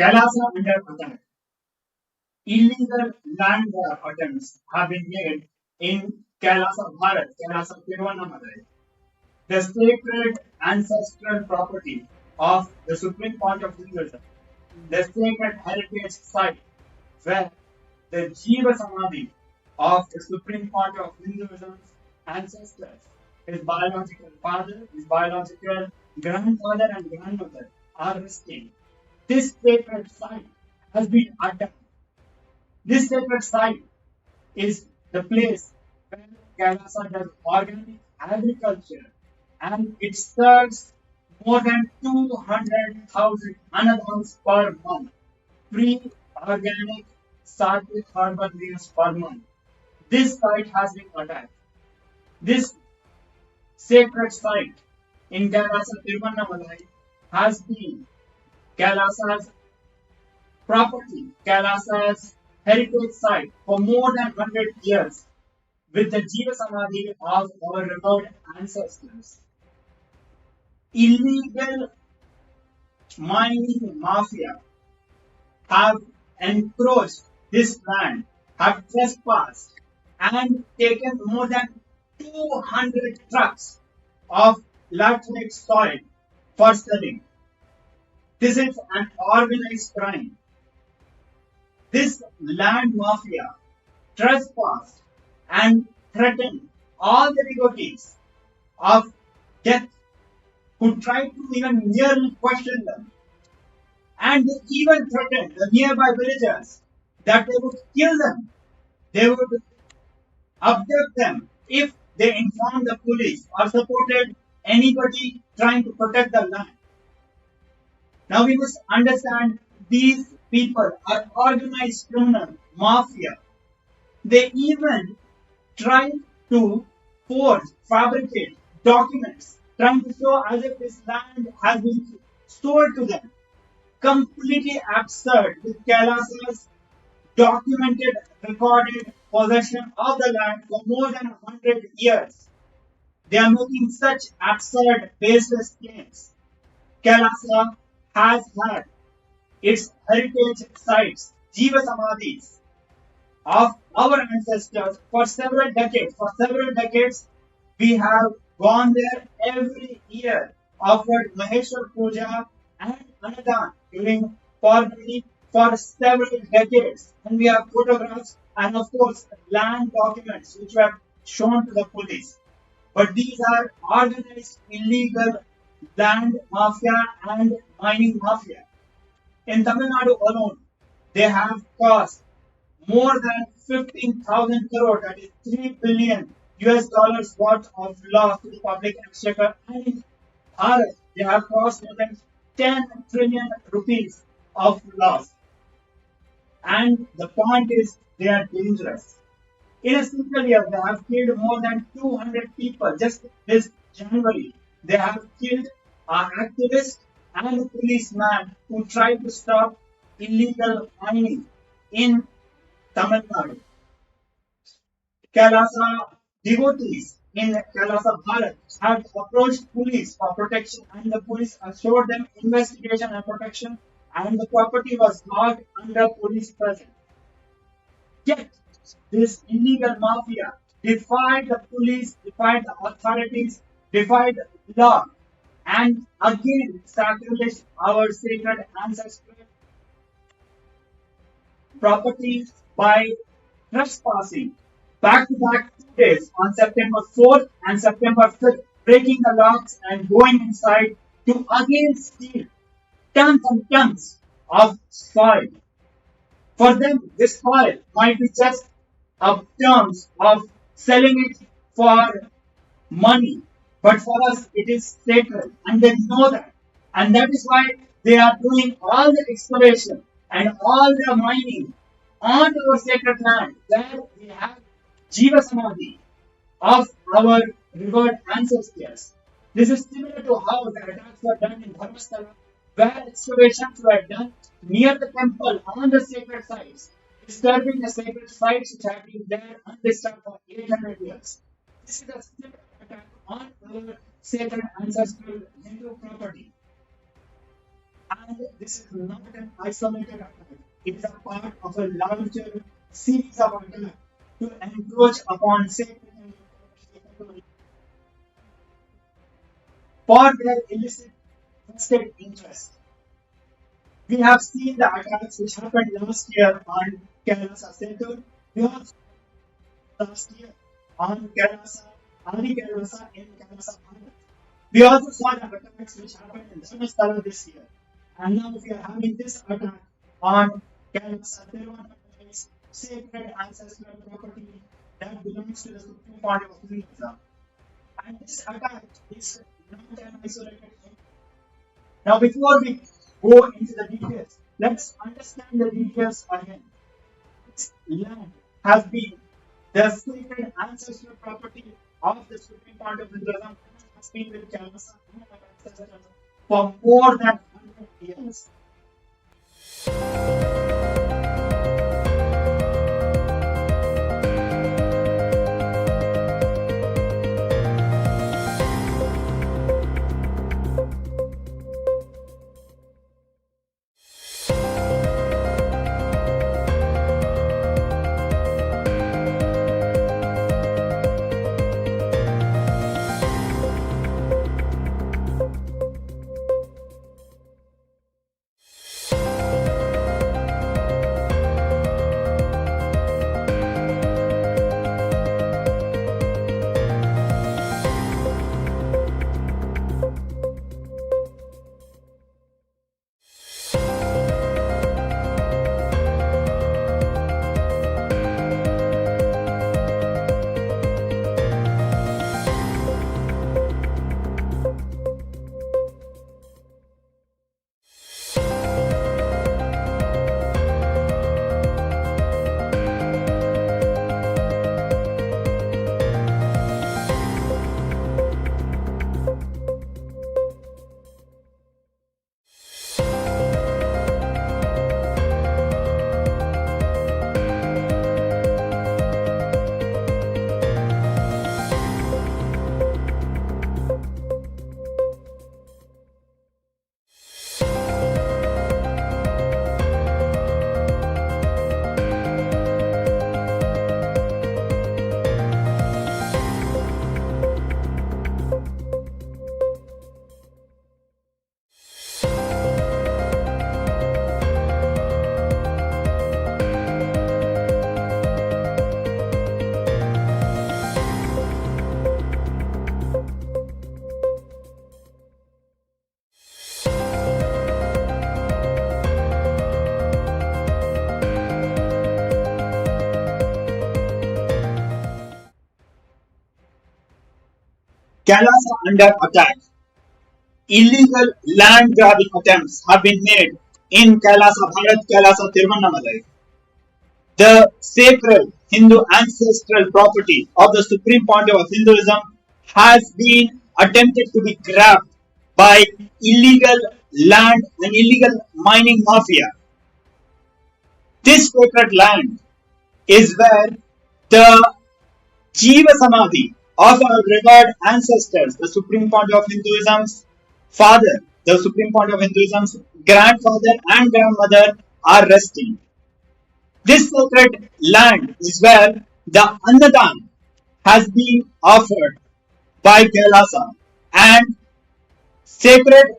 Kailasa under attack. Illegal land grab attempts have been made in Kailasa Bharat, Kailasa Tiruvannamalai, the sacred ancestral property of the Supreme Pontiff of Hinduism, the sacred heritage site where the Jiva Samadhi of the Supreme Pontiff of Hinduism's ancestors, his biological father, his biological grandfather and grandmother are resting. This sacred site has been attacked. This sacred site is the place where Kailasa does organic agriculture and it serves more than 200,000 anadons per month, free organic sattvic herbal meals per month. This site has been attacked. This sacred site in Kailasa Tiruvannamalai has been Kailasa's property, Kailasa's heritage site for more than 100 years with the Jiva Samadhi of our revered ancestors. Illegal mining mafia have encroached this land, have trespassed and taken more than 200 trucks of laterite soil for selling. This is an organized crime. This land mafia trespassed and threatened all the devotees of death who tried to even merely question them. And they even threatened the nearby villagers that they would kill them. They would abduct them if they informed the police or supported anybody trying to protect the land. Now we must understand these people are organized criminal mafia. They even try to forge, fabricate documents, trying to show as if this land has been sold to them. Completely absurd with Kailasa's documented, recorded possession of the land for more than 100 years. They are making such absurd, baseless claims. Kailasa has had its heritage sites, Jiva Samadhis of our ancestors for several decades. For several decades, we have gone there every year, offered Maheshwar Puja and Anadan during Parvati for several decades. And we have photographs and, of course, land documents which were shown to the police. But these are organized illegal land mafia and mining mafia. In Tamil Nadu alone, they have caused more than 15,000 crore, that is 3 billion US dollars worth of loss to the public exchequer. And in Bharat, they have caused more than 10 trillion rupees of loss. And the point is, they are dangerous. In a single year, they have killed more than 200 people. Just this January, they have killed an activist and a policeman who tried to stop illegal mining in Tamil Nadu. Kailasa devotees in Kailasa Bharat have approached police for protection, and the police assured them investigation and protection, and the property was locked under police presence. Yet, this illegal mafia defied the police, defied the authorities, defied the law, and again sacrilege our sacred ancestral properties by trespassing back-to-back 2 days on September 4th and September 5th, breaking the locks and going inside to again steal tons and tons of soil. For them, this soil might be just a terms of selling it for money, but for us it is sacred, and they know that. And that is why they are doing all the excavation and all the mining on our sacred land where we have Jiva Samadhi of our revered ancestors. This is similar to how the attacks were done in Dharmasthala, where excavations were done near the temple on the sacred sites, disturbing the sacred sites which have been there undisturbed for 800 years. This is a similar attack on our sacred ancestral Hindu property. And this is not an isolated attack. It is a part of a larger series of attacks to encroach upon sacred for their illicit vested interest. We have seen the attacks which happened last year on KAILASA Setu. We also last year on KAILASA, Adi KAILASA in KAILASA Bharat. We also saw the attacks which happened in Ancestral this year. And now we are having this attack on KAILASA Tiruvannamalai's sacred ancestral property that belongs to the Supreme Pontiff of Hinduism. And this attack is not an isolated thing. Now, before we go into the details, let's understand the details again. This land has been the sacred ancestral property of the Supreme Pontiff of Hinduism and has been with KAILASA and our ancestors for more than 100 years. KAILASA under attack. Illegal land grabbing attempts have been made in KAILASA Bharat, KAILASA Tiruvannamalai. The sacred Hindu ancestral property of the Supreme Pontiff of Hinduism has been attempted to be grabbed by illegal land and illegal mining mafia. This sacred land is where the Jiva Samadhi of our revered ancestors, the Supreme Pontiff of Hinduism's father, the Supreme Pontiff of Hinduism's grandfather and grandmother are resting. This sacred land is where the Annadan has been offered by KAILASA, and sacred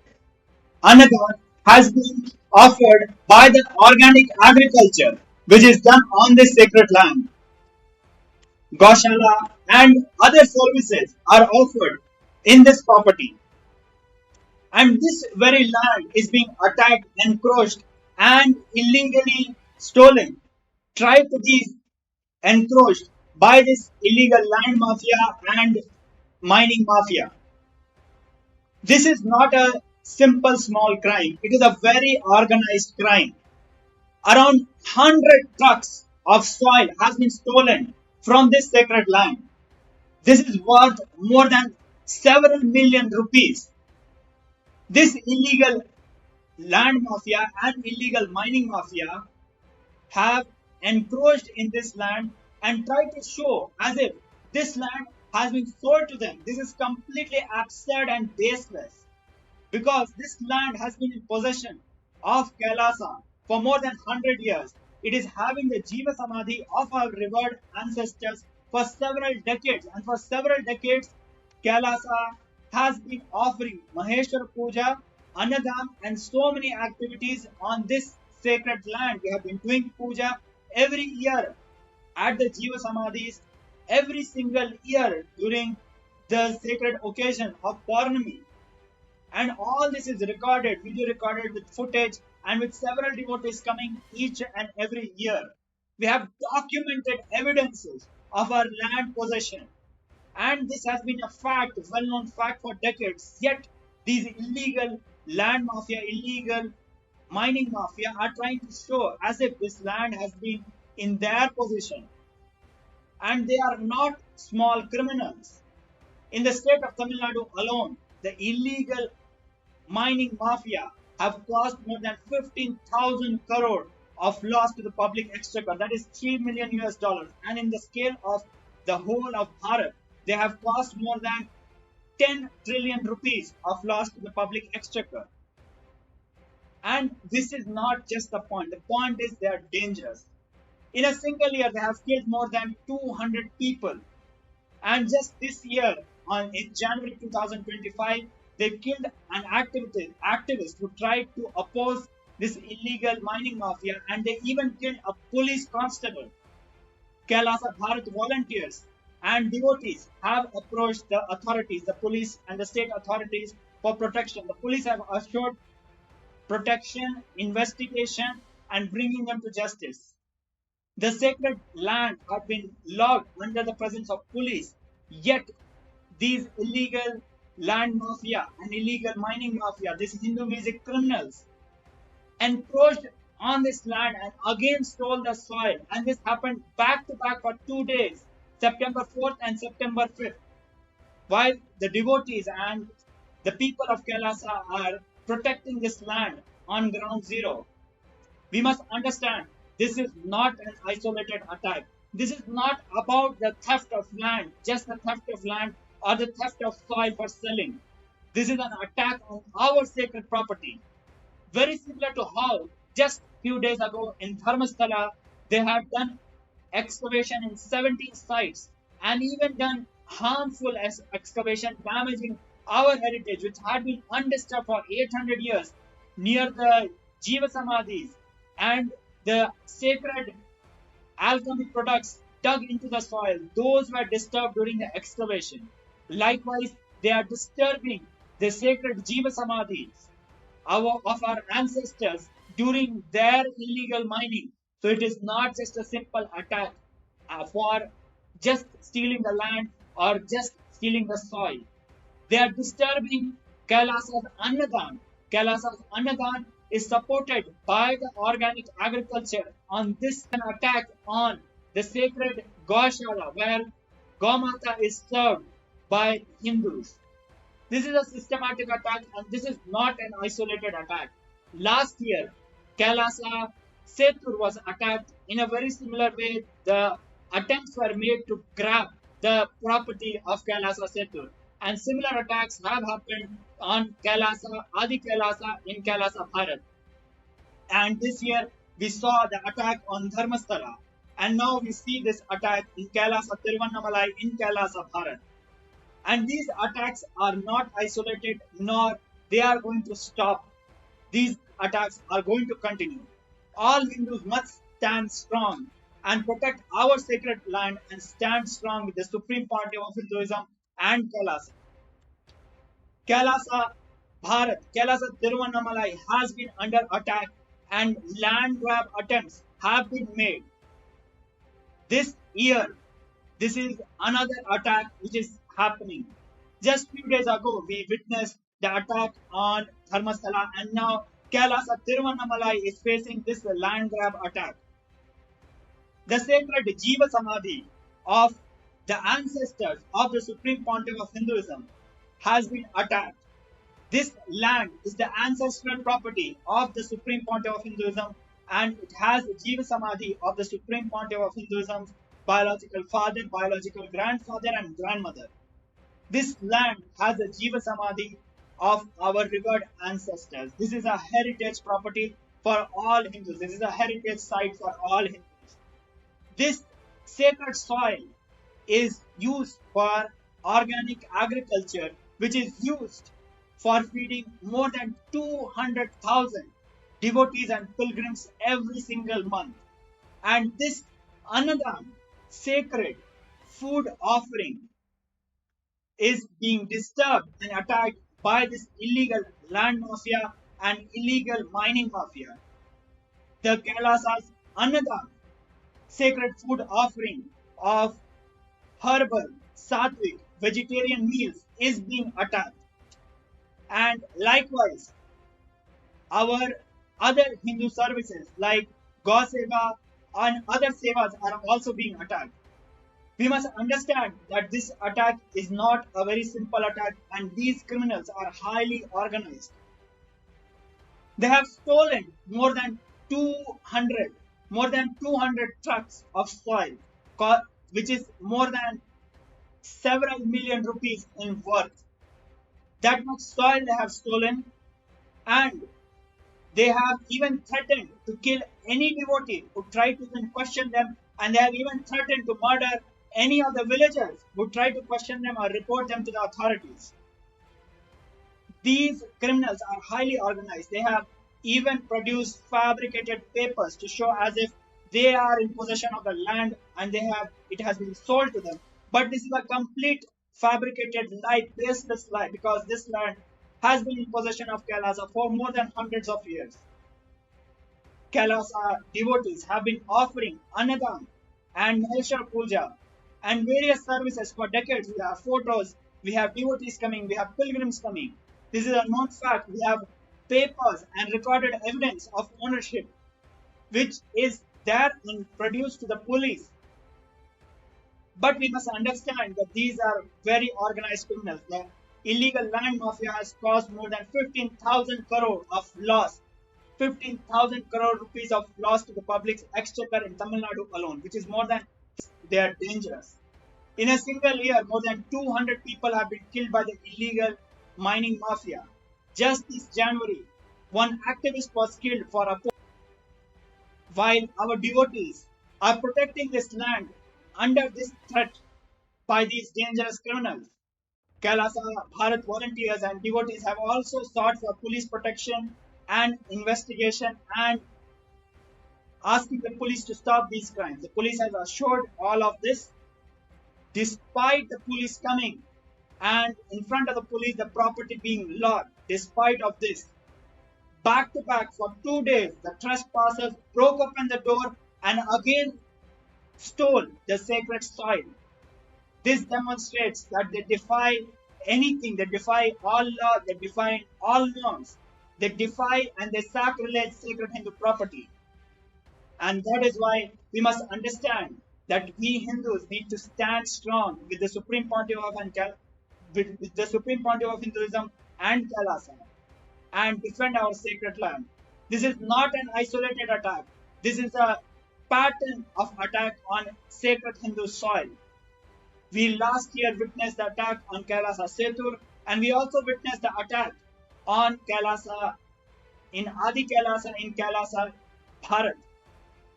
Annadan has been offered by the organic agriculture which is done on this sacred land. Gaushala and other services are offered in this property. And this very land is being attacked, encroached and illegally stolen, tried to be encroached by this illegal land mafia and mining mafia. This is not a simple small crime, it is a very organized crime. Around 100 trucks of soil has been stolen from this sacred land. This is worth more than several million rupees. This illegal land mafia and illegal mining mafia have encroached in this land and tried to show as if this land has been sold to them. This is completely absurd and baseless, because this land has been in possession of Kailasa for more than 100 years. It is having the Jiva Samadhi of our revered ancestors for several decades. And for several decades, Kailasa has been offering Maheshwar Puja, Annadam, and so many activities on this sacred land. We have been doing puja every year at the Jiva Samadhis, every single year during the sacred occasion of Purnami. And all this is recorded, video recorded with footage and with several devotees coming each and every year. We have documented evidences of our land possession. And this has been a fact, well-known fact for decades. Yet, these illegal land mafia, illegal mining mafia are trying to show as if this land has been in their possession. And they are not small criminals. In the state of Tamil Nadu alone, the illegal mining mafia have caused more than 15,000 crore of loss to the public exchequer. That is 3 million US dollars. And in the scale of the whole of Bharat, they have caused more than 10 trillion rupees of loss to the public exchequer. And this is not just the point. The point is they are dangerous. In a single year, they have killed more than 200 people. And just this year, in January 2025, they killed an activist who tried to oppose this illegal mining mafia, and they even killed a police constable. Kailasa Bharat volunteers and devotees have approached the authorities, the police and the state authorities, for protection. The police have assured protection, investigation, and bringing them to justice. The sacred land had been logged under the presence of police, yet these illegal land mafia and illegal mining mafia, these Hindu music criminals, encroached on this land and again stole the soil. And this happened back to back for 2 days, September 4th and September 5th, while the devotees and the people of Kailasa are protecting this land on ground zero. We must understand this is not an isolated attack. This is not about the theft of land, just the theft of land or the theft of soil for selling. This is an attack on our sacred property. Very similar to how just few days ago in Dharmasthala, they have done excavation in 17 sites and even done harmful excavation damaging our heritage, which had been undisturbed for 800 years near the Jiva Samadhis and the sacred alchemic products dug into the soil. Those were disturbed during the excavation. Likewise, they are disturbing the sacred Jiva Samadhis of our ancestors during their illegal mining. So it is not just a simple attack for just stealing the land or just stealing the soil. They are disturbing Kailasa's Annadam. Kailasa's Annadam is supported by the organic agriculture. On this, an attack on the sacred Gaushala, where Gaumata is served by Hindus. This is a systematic attack, and this is not an isolated attack. Last year, Kailasa Setur was attacked in a very similar way. The attempts were made to grab the property of Kailasa Setur. And similar attacks have happened on Kailasa, Adi Kailasa in Kailasa Bharat. And this year, we saw the attack on Dharmasthala. And now we see this attack in Kailasa Tiruvannamalai in Kailasa Bharat. And these attacks are not isolated, nor they are going to stop. These attacks are going to continue. All Hindus must stand strong and protect our sacred land and stand strong with the Supreme Pontiff of Hinduism and Kailasa. Kailasa Bharat, Kailasa Tiruvannamalai has been under attack and land grab attempts have been made. This year, this is another attack which is happening. Just few days ago, we witnessed the attack on Dharmasthala, and now Kailasa Tiruvannamalai is facing this land grab attack. The sacred Jiva Samadhi of the ancestors of the Supreme Pontiff of Hinduism has been attacked. This land is the ancestral property of the Supreme Pontiff of Hinduism, and it has the Jiva Samadhi of the Supreme Pontiff of Hinduism's biological father, biological grandfather, and grandmother. This land has the Jiva Samadhi of our revered ancestors. This is a heritage property for all Hindus. This is a heritage site for all Hindus. This sacred soil is used for organic agriculture, which is used for feeding more than 200,000 devotees and pilgrims every single month. And this Annadam, sacred food offering, is being disturbed and attacked by this illegal land mafia and illegal mining mafia. The Kailasa's Annadam, sacred food offering of herbal, sattvic, vegetarian meals is being attacked. And likewise, our other Hindu services like Go Seva and other sevas are also being attacked. We must understand that this attack is not a very simple attack, and these criminals are highly organized. They have stolen more than 200 trucks of soil, which is more than several million rupees in worth. That much soil they have stolen, and they have even threatened to kill any devotee who tried to even question them, and they have even threatened to murder any of the villagers who try to question them or report them to the authorities. These criminals are highly organized. They have even produced fabricated papers to show as if they are in possession of the land and it has been sold to them. But this is a complete fabricated lie, baseless lie, because this land has been in possession of Kailasa for more than hundreds of years. Kailasa devotees have been offering Annadam and Maheshwar Puja and various services for decades. We have photos, we have devotees coming, we have pilgrims coming. This is a known fact. We have papers and recorded evidence of ownership, which is there and produced to the police. But we must understand that these are very organized criminals. The illegal land mafia has caused more than 15,000 crore of loss, 15,000 crore rupees of loss to the public's exchequer in Tamil Nadu alone, which is more than. They are dangerous. In a single year, more than 200 people have been killed by the illegal mining mafia. Just this January, one activist was killed for a post. While our devotees are protecting this land under this threat by these dangerous criminals, Kailasa Bharat volunteers and devotees have also sought for police protection and investigation and asking the police to stop these crimes. The police has assured all of this. Despite the police coming and in front of the police the property being logged, despite of this, back to back for 2 days, the trespassers broke open the door and again stole the sacred soil. This demonstrates that they defy anything, they defy all law, they defy all norms, they defy and they sacrilege sacred Hindu property. And that is why we must understand that we Hindus need to stand strong with the Supreme Pontiff of Hinduism and Kailasa and defend our sacred land. This is not an isolated attack. This is a pattern of attack on sacred Hindu soil. We last year witnessed the attack on Kailasa Setur, and we also witnessed the attack on Kailasa in Adi Kailasa in Kailasa Bharat.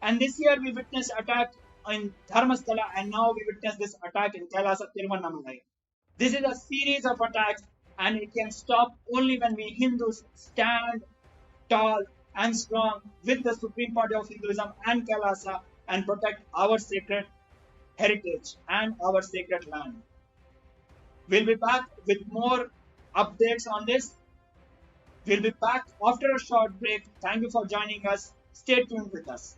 And this year we witnessed attack in Dharmasthala, and now we witness this attack in Kailasa Tiruvannamalai. This is a series of attacks, and it can stop only when we Hindus stand tall and strong with the Supreme Pontiff of Hinduism and Kailasa and protect our sacred heritage and our sacred land. We'll be back with more updates on this. We'll be back after a short break. Thank you for joining us. Stay tuned with us.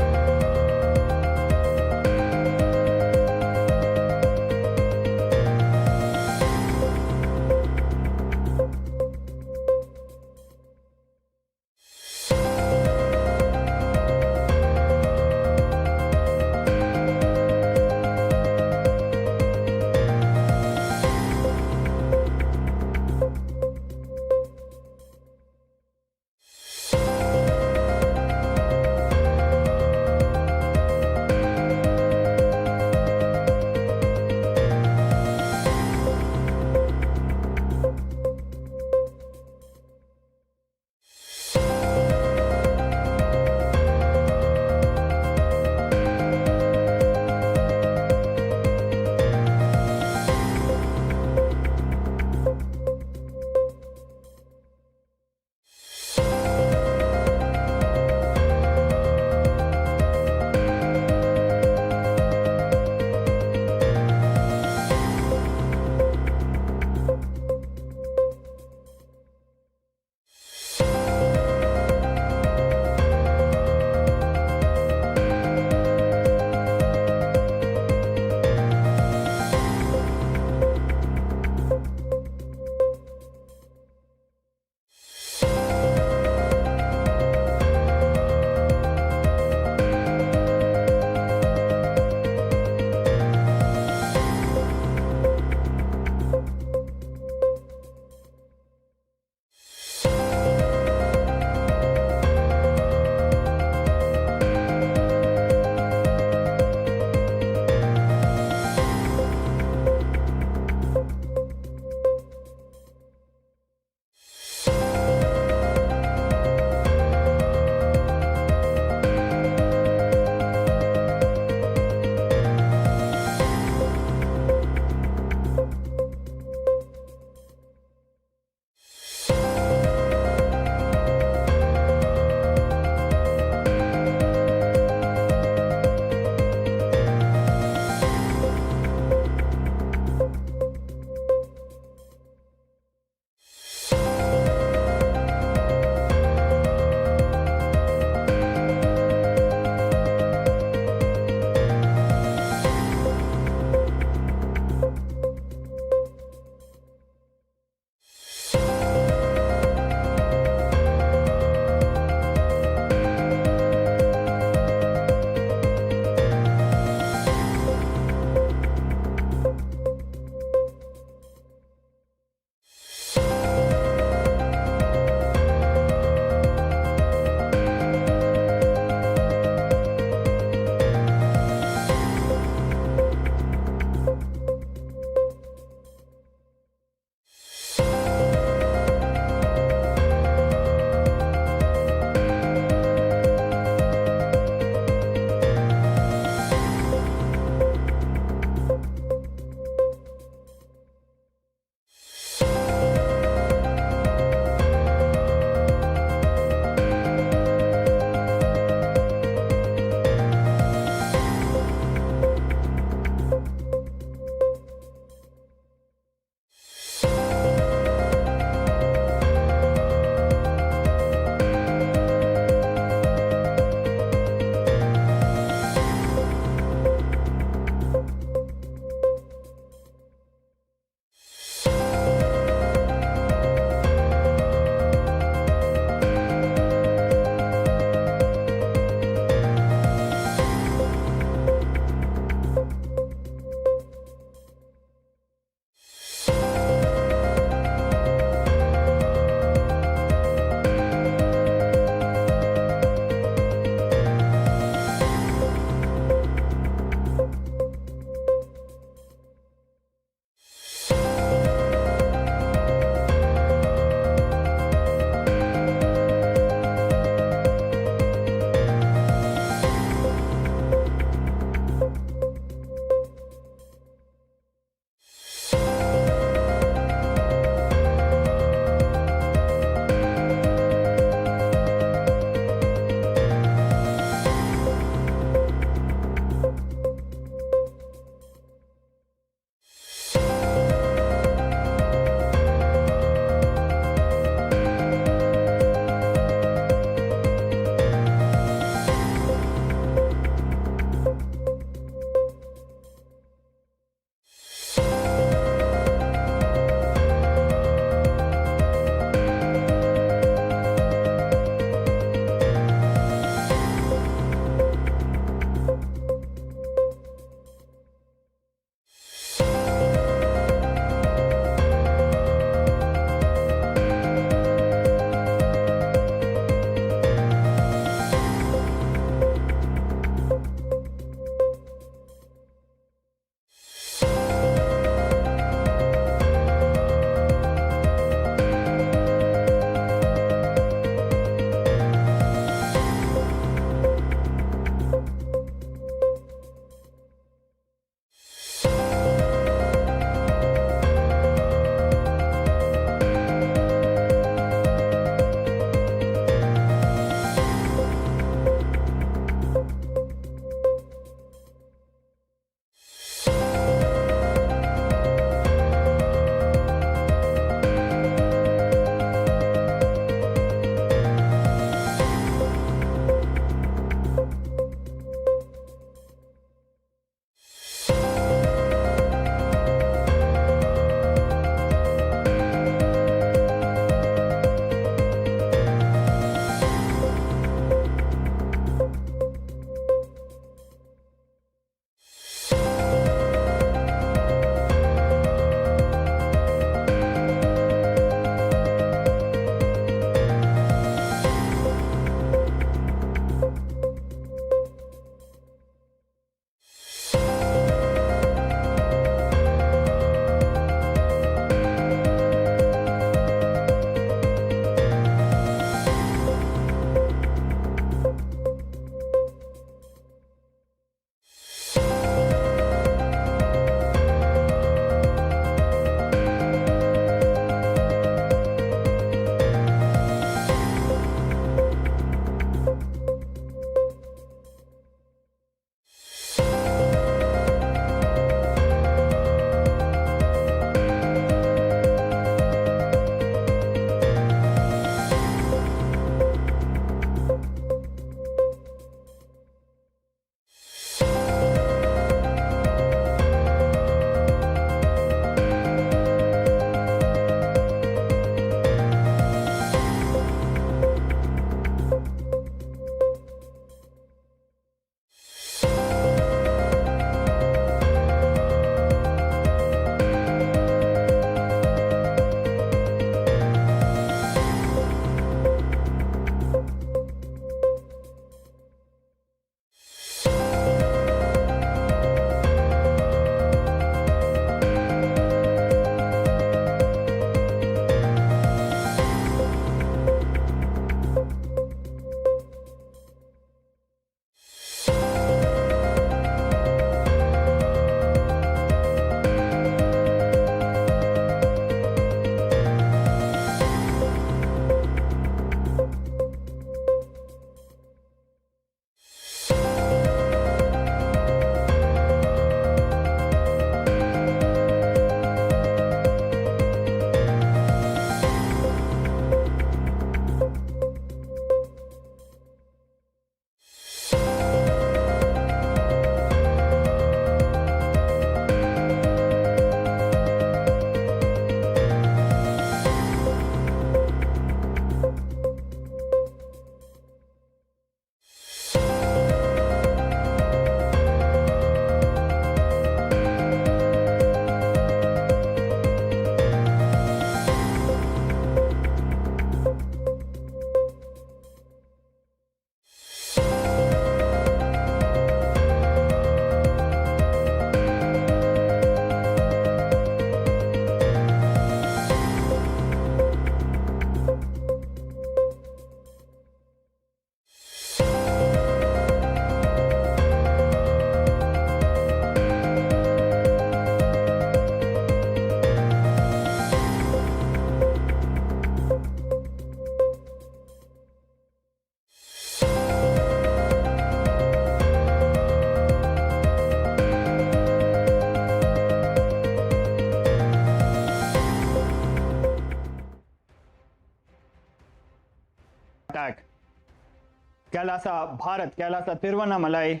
Kailasa Bharat, Kailasa Tiruvannamalai,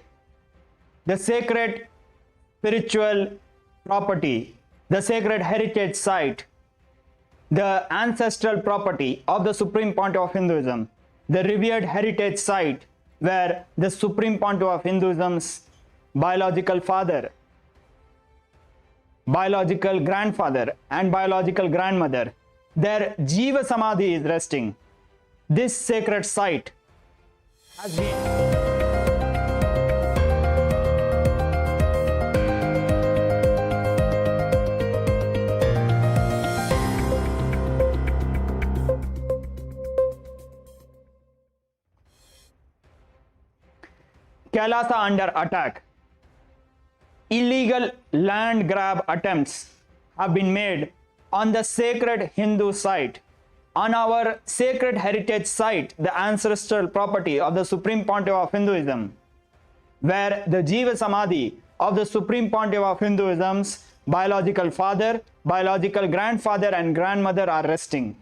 the sacred spiritual property, the sacred heritage site, the ancestral property of the Supreme Pontiff of Hinduism, the revered heritage site where the Supreme Pontiff of Hinduism's biological father, biological grandfather and biological grandmother, their Jiva Samadhi is resting. This sacred site has been Kailasa under attack. Illegal land grab attempts have been made on the sacred Hindu site, on our sacred heritage site, the ancestral property of the Supreme Pontiff of Hinduism, where the Jiva Samadhi of the Supreme Pontiff of Hinduism's biological father, biological grandfather and grandmother are resting.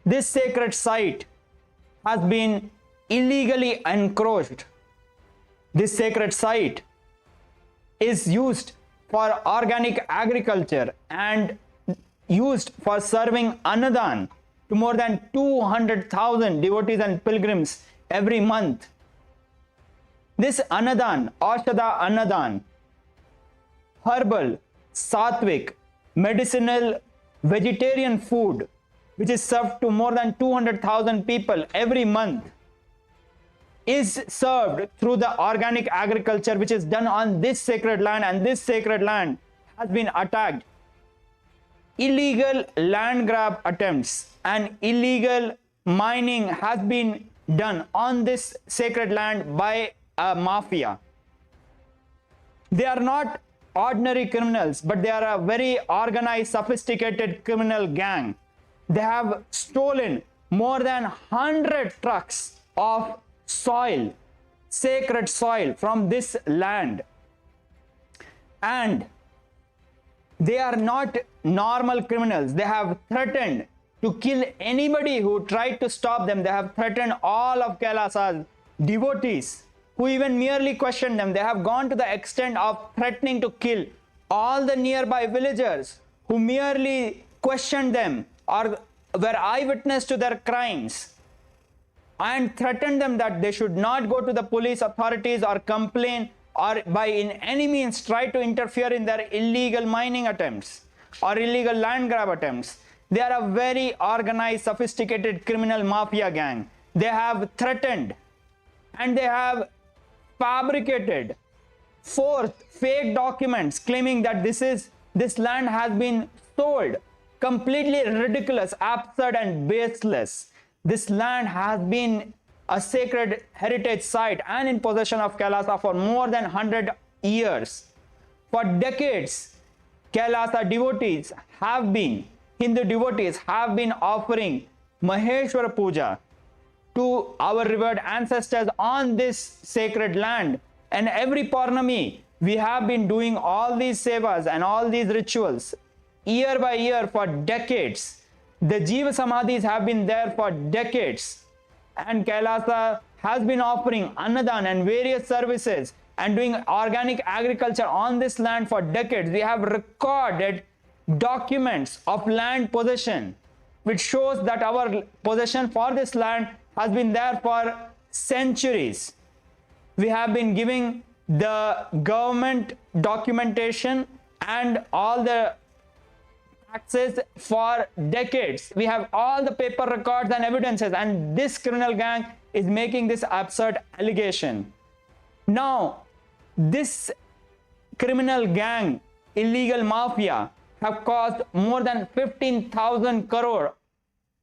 This sacred site has been illegally encroached. This sacred site is used for organic agriculture and used for serving annadan to more than 200,000 devotees and pilgrims every month. This annadan, Ashada annadan, herbal, sattvic, medicinal, vegetarian food, which is served to more than 200,000 people every month, is served through the organic agriculture which is done on this sacred land, and this sacred land has been attacked. Illegal land grab attempts and illegal mining has been done on this sacred land by a mafia. They are not ordinary criminals, but they are a very organized, sophisticated criminal gang. They have stolen more than 100 trucks of soil, sacred soil from this land. And they are not normal criminals. They have threatened to kill anybody who tried to stop them. They have threatened all of Kailasa's devotees who even merely questioned them. They have gone to the extent of threatening to kill all the nearby villagers who merely questioned them or were eyewitness to their crimes, and threatened them that they should not go to the police authorities or complain or by in any means try to interfere in their illegal mining attempts or illegal land grab attempts. They are a very organized, sophisticated criminal mafia gang. They have threatened and they have fabricated, forged fake documents claiming that this land has been sold. Completely ridiculous, absurd and baseless. This land has been a sacred heritage site and in possession of Kailasa for more than 100 years. For decades, Kailasa devotees have been, Hindu devotees have been offering Maheshwara Puja to our revered ancestors on this sacred land. And every Purnami, we have been doing all these sevas and all these rituals year by year for decades. The Jiva Samadhis have been there for decades, and Kailasa has been offering annadan and various services and doing organic agriculture on this land for decades. We have recorded documents of land possession which shows that our possession for this land has been there for centuries. We have been giving the government documentation and all the taxes for decades. We have all the paper records and evidences, and this criminal gang is making this absurd allegation. Now, this criminal gang, illegal mafia, have caused more than 15,000 crore,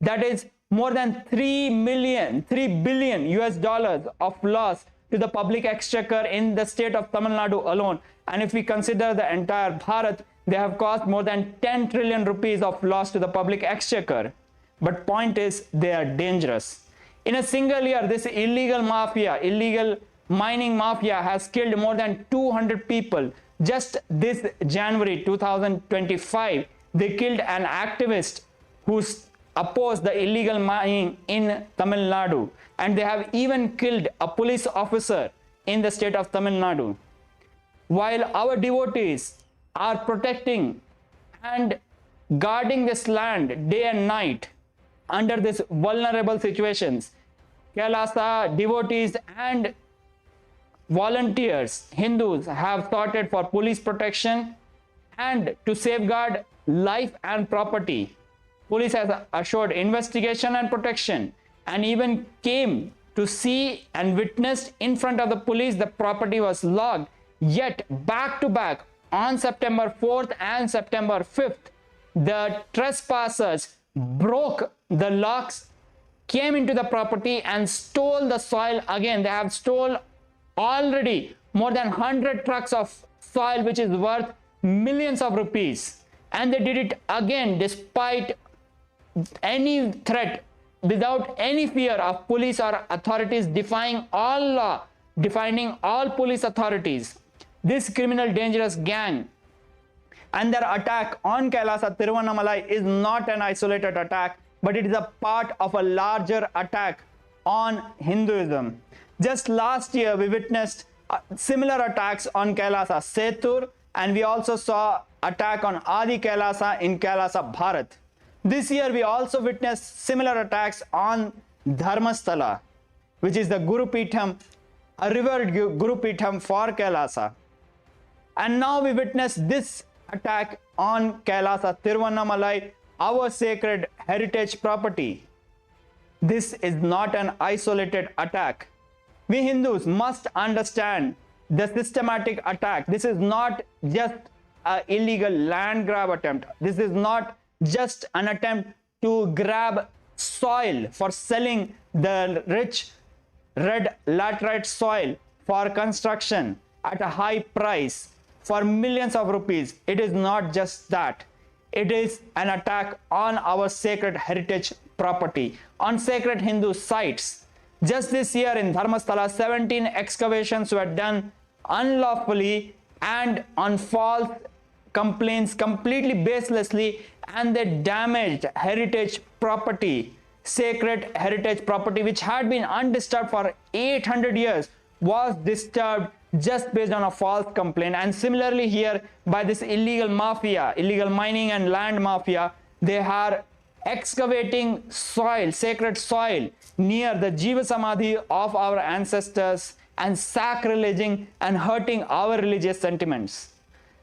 that is more than 3 billion US dollars of loss to the public exchequer in the state of Tamil Nadu alone. And if we consider the entire Bharat, they have caused more than 10 trillion rupees of loss to the public exchequer. But point is, they are dangerous. In a single year, this illegal mafia, illegal mining mafia has killed more than 200 people. Just this January 2025, they killed an activist who oppose the illegal mining in Tamil Nadu, and they have even killed a police officer in the state of Tamil Nadu. While our devotees are protecting and guarding this land day and night under these vulnerable situations, Kailasa devotees and volunteers, Hindus, have sorted for police protection and to safeguard life and property. Police has assured investigation and protection, and even came to see and witnessed in front of the police the property was logged. Yet back to back on September 4th and September 5th, the trespassers broke the locks, came into the property and stole the soil again. They have stole already more than 100 trucks of soil, which is worth millions of rupees. And they did it again despite any threat, without any fear of police or authorities, defying all law, defying all police authorities. This criminal dangerous gang and their attack on Kailasa Tiruvannamalai is not an isolated attack, but it is a part of a larger attack on Hinduism. Just last year, we witnessed similar attacks on Kailasa Setur, and we also saw attack on Adi Kailasa in Kailasa Bharat. This year, we also witnessed similar attacks on Dharmasthala, which is the Guru Pitham, a revered Guru Pitham for Kailasa. And now we witness this attack on Kailasa Tiruvannamalai, our sacred heritage property. This is not an isolated attack. We Hindus must understand the systematic attack. This is not just an illegal land grab attempt. This is not just an attempt to grab soil for selling the rich red laterite soil for construction at a high price for millions of rupees. It is not just that. It is an attack on our sacred heritage property, on sacred Hindu sites. Just this year in Dharmasthala, 17 excavations were done unlawfully and on false complaints, completely baselessly, and they damaged heritage property, sacred heritage property, which had been undisturbed for 800 years, was disturbed just based on a false complaint. And similarly here, by this illegal mafia, illegal mining and land mafia, they are excavating soil, sacred soil, near the Jiva Samadhi of our ancestors and sacrileging and hurting our religious sentiments.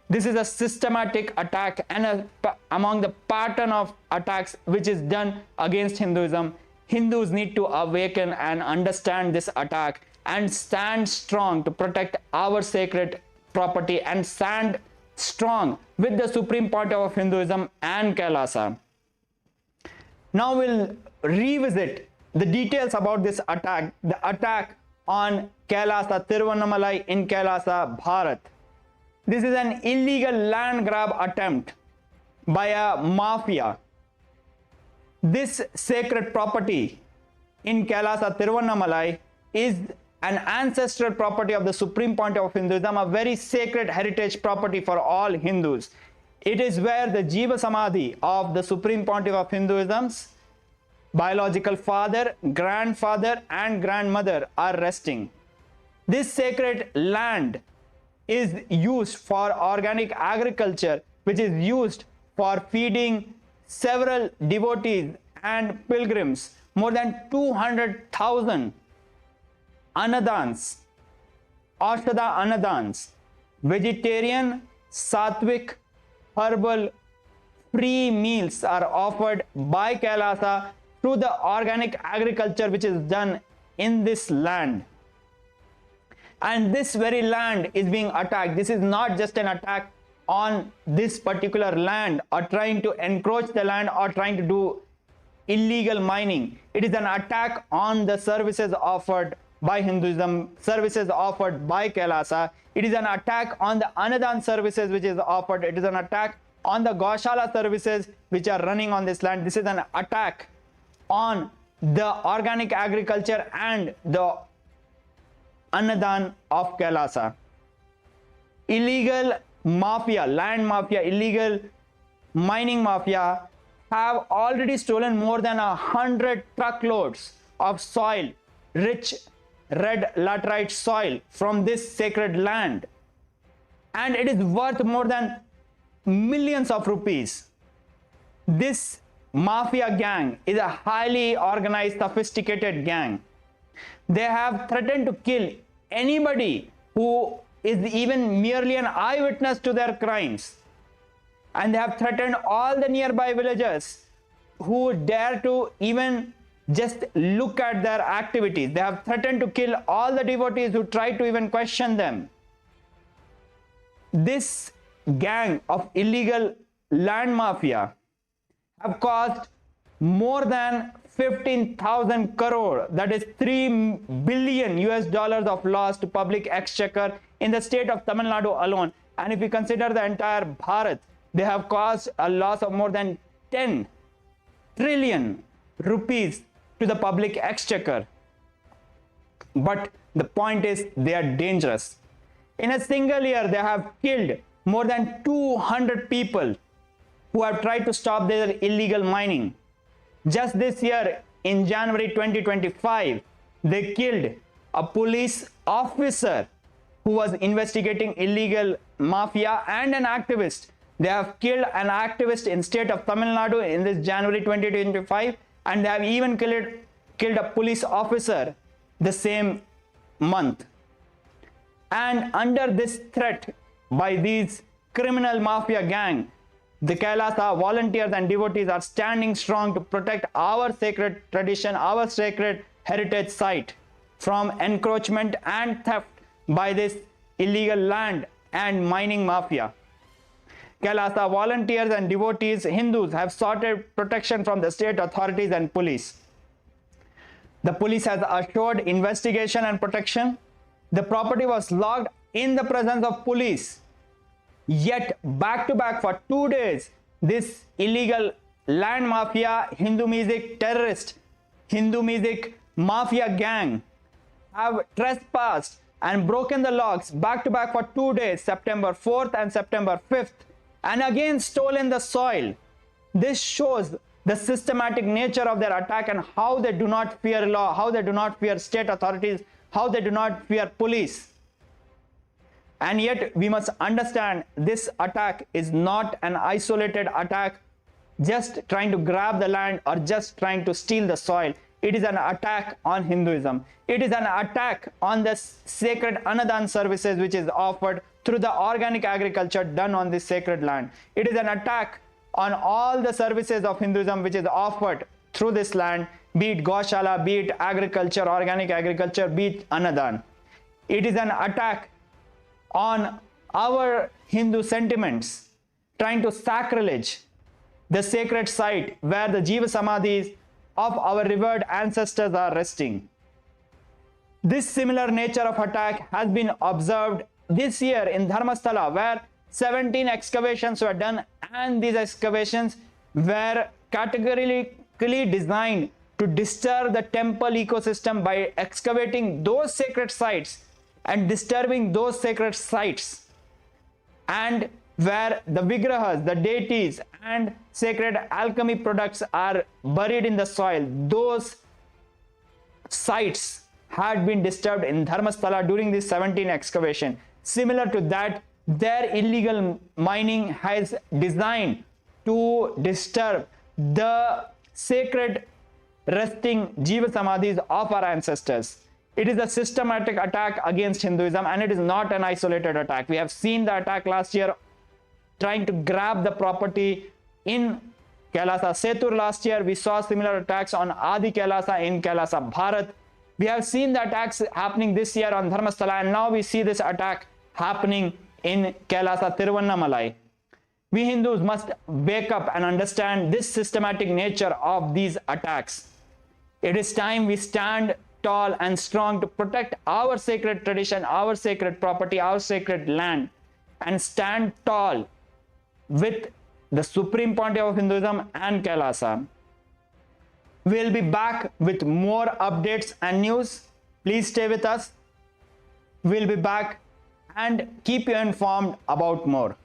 This is a systematic attack and among the pattern of attacks which is done against Hinduism. Hindus need to awaken and understand this attack and stand strong to protect our sacred property and stand strong with the Supreme Pontiff of Hinduism and Kailasa. Now we'll revisit the details about this attack, the attack on Kailasa Tiruvannamalai in Kailasa, Bharat. This is an illegal land grab attempt by a mafia. This sacred property in Kailasa Tiruvannamalai is an ancestral property of the Supreme Pontiff of Hinduism, a very sacred heritage property for all Hindus. It is where the Jiva Samadhi of the Supreme Pontiff of Hinduism's biological father, grandfather and grandmother are resting. This sacred land is used for organic agriculture, which is used for feeding several devotees and pilgrims, more than 200,000 anadans, Ashada anadans, vegetarian, sattvic, herbal, free meals are offered by Kailasa through the organic agriculture which is done in this land. And this very land is being attacked. This is not just an attack on this particular land or trying to encroach the land or trying to do illegal mining. It is an attack on the services offered by Hinduism, services offered by Kailasa. It is an attack on the Anadan services which is offered. It is an attack on the Gaushala services which are running on this land. This is an attack on the organic agriculture and the Anadan of Kailasa. Illegal mafia, land mafia, illegal mining mafia have already stolen more than 100 truckloads of soil, rich red laterite soil from this sacred land. And it is worth more than millions of rupees. This mafia gang is a highly organized, sophisticated gang. They have threatened to kill anybody who is even merely an eyewitness to their crimes. And they have threatened all the nearby villagers who dare to even just look at their activities. They have threatened to kill all the devotees who try to even question them. This gang of illegal land mafia have caused more than 15,000 crore, that is 3 billion US dollars of loss to public exchequer in the state of Tamil Nadu alone. And if we consider the entire Bharat, they have caused a loss of more than 10 trillion rupees to the public exchequer. But the point is, they are dangerous. In a single year, they have killed more than 200 people who have tried to stop their illegal mining. Just this year, in January 2025, they killed a police officer who was investigating illegal mafia and an activist. They have killed an activist in state of Tamil Nadu in this January 2025, and they have even killed a police officer the same month. And under this threat by these criminal mafia gang, the KAILASA volunteers and devotees are standing strong to protect our sacred tradition, our sacred heritage site from encroachment and theft by this illegal land and mining mafia. KAILASA volunteers and devotees, Hindus, have sought protection from the state authorities and police. The police has assured investigation and protection. The property was locked in the presence of police. Yet, back to back for 2 days, this illegal land mafia, Hindu music terrorist, Hindu music mafia gang have trespassed and broken the locks back to back for 2 days, September 4th and September 5th, and again stolen the soil. This shows the systematic nature of their attack and how they do not fear law, how they do not fear state authorities, how they do not fear police. And yet we must understand this attack is not an isolated attack just trying to grab the land or just trying to steal the soil. It is an attack on Hinduism. It is an attack on the sacred Annadan services which is offered through the organic agriculture done on this sacred land. It is an attack on all the services of Hinduism which is offered through this land, be it Gaushala, be it agriculture, organic agriculture, be it Annadan. It is an attack on our Hindu sentiments, trying to sacrilege the sacred site where the Jiva Samadhis of our revered ancestors are resting. This similar nature of attack has been observed this year in Dharmasthala, where 17 excavations were done, and these excavations were categorically designed to disturb the temple ecosystem by excavating those sacred sites and disturbing those sacred sites, and where the vigrahas, the deities and sacred alchemy products are buried in the soil. Those sites had been disturbed in Dharmasthala during this 17 excavation. Similar to that, their illegal mining has designed to disturb the sacred resting Jiva Samadhis of our ancestors. It is a systematic attack against Hinduism, and it is not an isolated attack. We have seen the attack last year trying to grab the property in Kailasa Setur last year. We saw similar attacks on Adi Kailasa in Kailasa Bharat. We have seen the attacks happening this year on Dharmasthala, and now we see this attack happening in Kailasa Tiruvannamalai. We Hindus must wake up and understand this systematic nature of these attacks. It is time we stand tall and strong to protect our sacred tradition, our sacred property, our sacred land, and stand tall with the Supreme Pontiff of Hinduism and Kailasa. We'll be back with more updates and news. Please stay with us. We'll be back and keep you informed about more.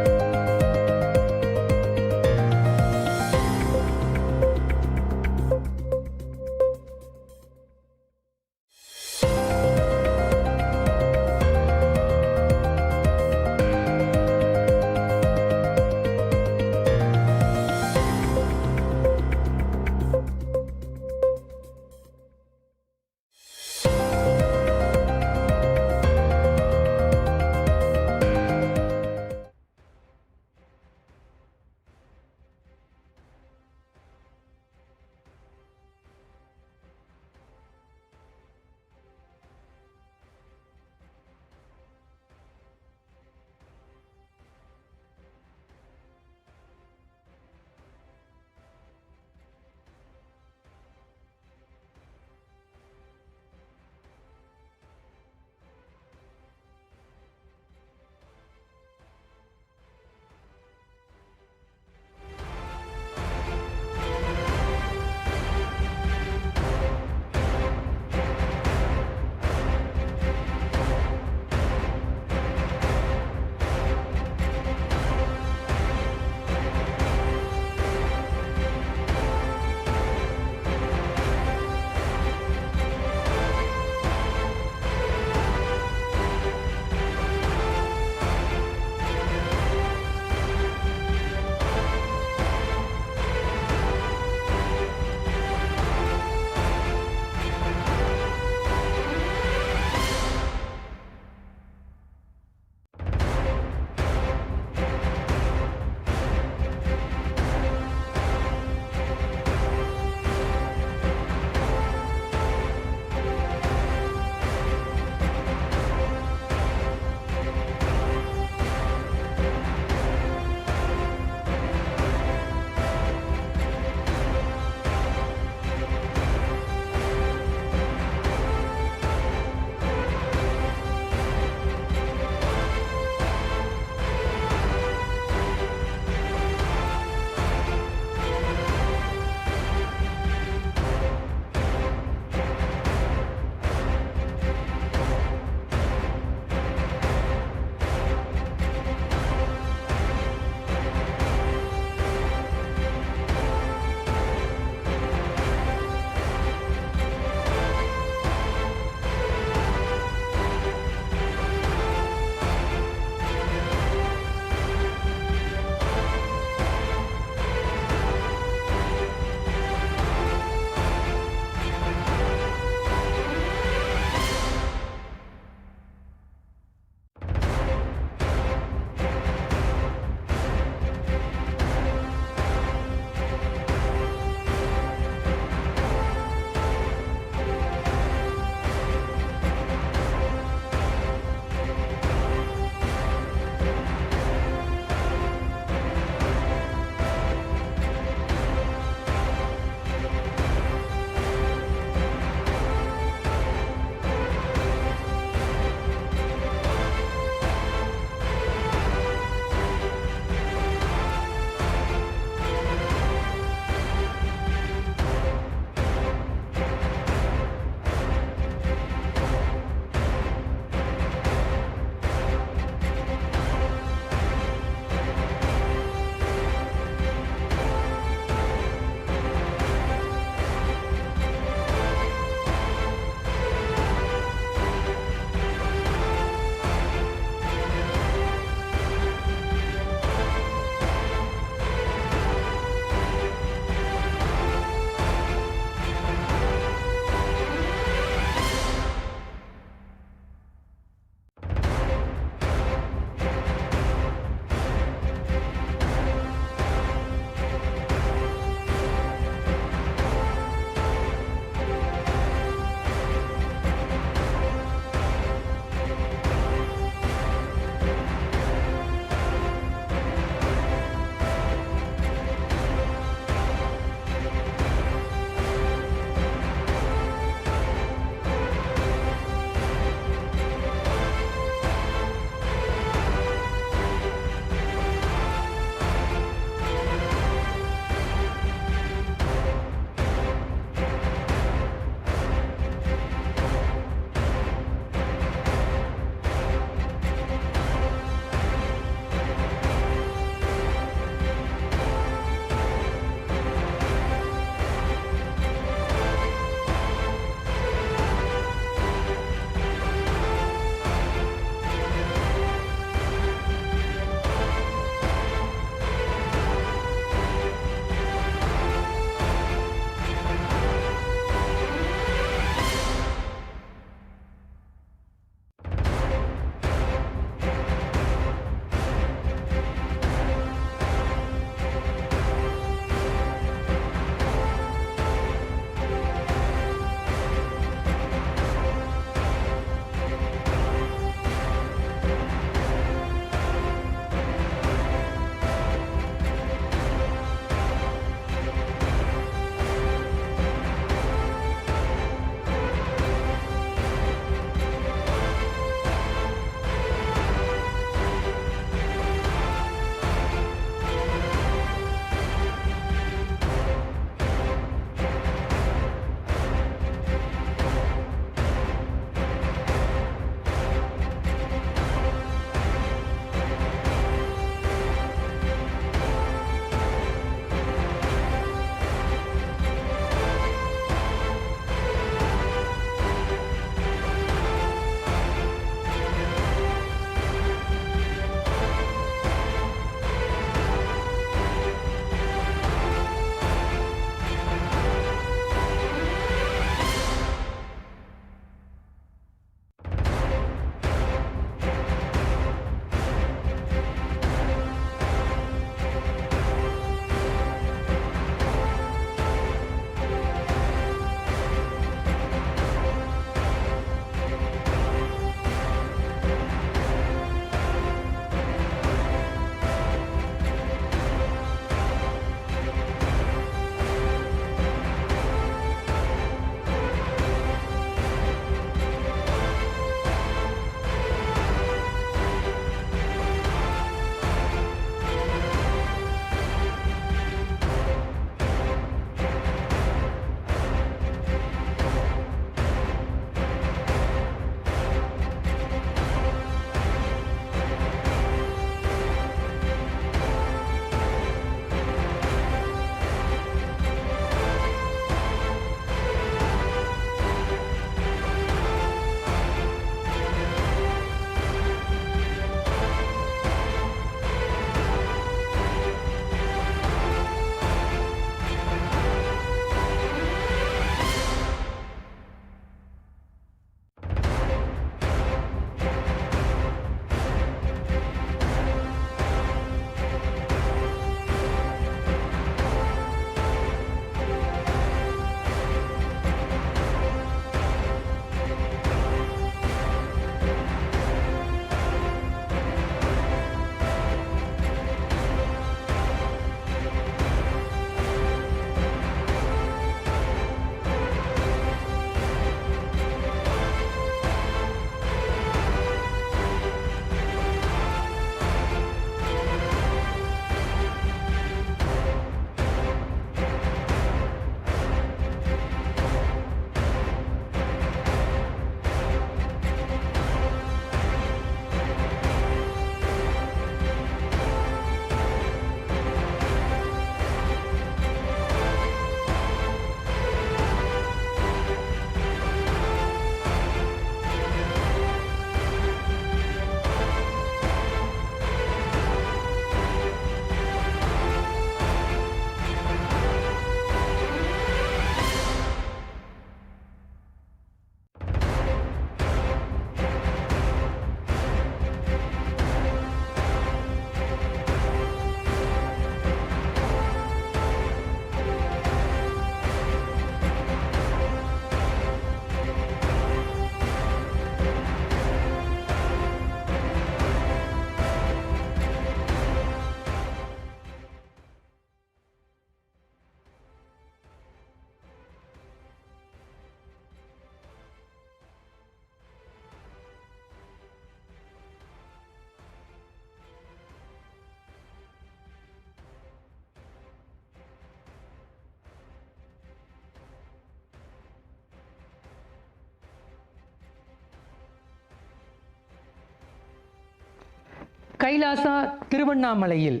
Kailasa திருவண்ணாமலையில்